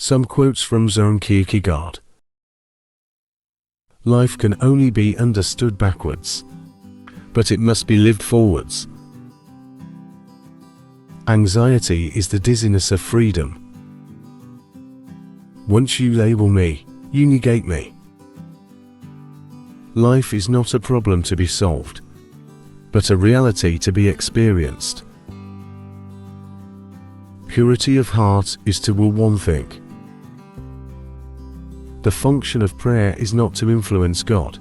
Some quotes from Søren Kierkegaard. Life can only be understood backwards, but it must be lived forwards. Anxiety is the dizziness of freedom. Once you label me, you negate me. Life is not a problem to be solved, but a reality to be experienced. Purity of heart is to will one thing. The function of prayer is not to influence God,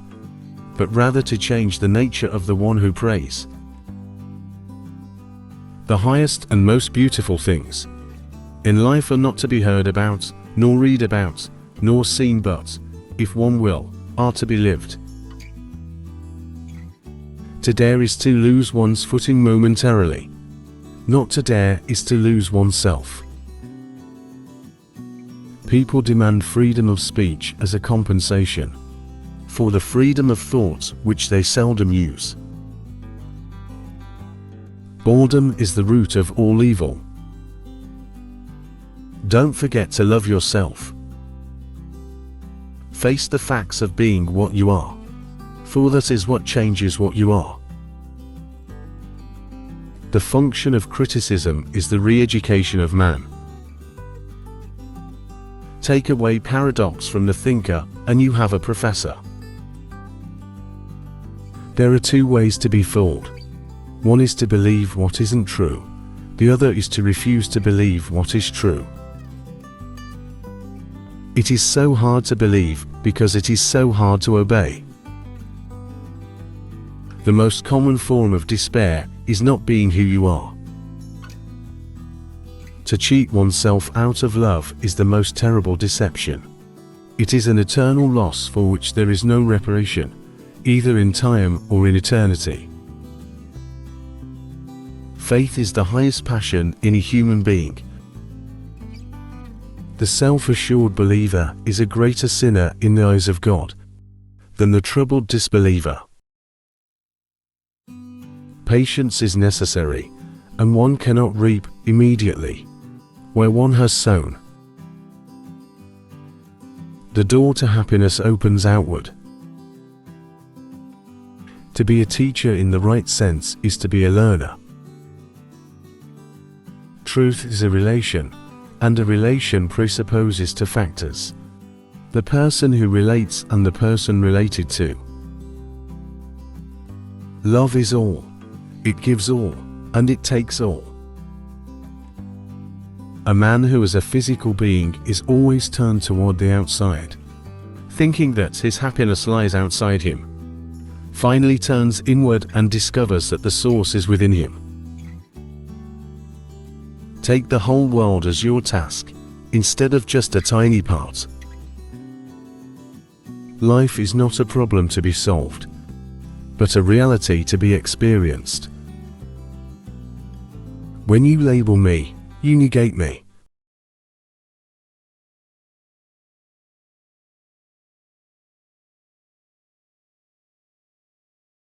but rather to change the nature of the one who prays. The highest and most beautiful things in life are not to be heard about, nor read about, nor seen, but, if one will, are to be lived. To dare is to lose one's footing momentarily. Not to dare is to lose oneself. People demand freedom of speech as a compensation for the freedom of thought which they seldom use. Boredom is the root of all evil. Don't forget to love yourself. Face the facts of being what you are, for that is what changes what you are. The function of criticism is the re-education of man. Take away paradox from the thinker, and you have a professor. There are two ways to be fooled. One is to believe what isn't true. The other is to refuse to believe what is true. It is so hard to believe because it is so hard to obey. The most common form of despair is not being who you are. To cheat oneself out of love is the most terrible deception. It is an eternal loss for which there is no reparation, either in time or in eternity. Faith is the highest passion in a human being. The self-assured believer is a greater sinner in the eyes of God than the troubled disbeliever. Patience is necessary, and one cannot reap immediately where one has sown. The door to happiness opens outward. To be a teacher in the right sense is to be a learner. Truth is a relation, and a relation presupposes two factors: the person who relates and the person related to. Love is all. It gives all, and it takes all. A man who is a physical being is always turned toward the outside, thinking that his happiness lies outside him. Finally turns inward and discovers that the source is within him. Take the whole world as your task, instead of just a tiny part. Life is not a problem to be solved, but a reality to be experienced. When you label me, you negate me.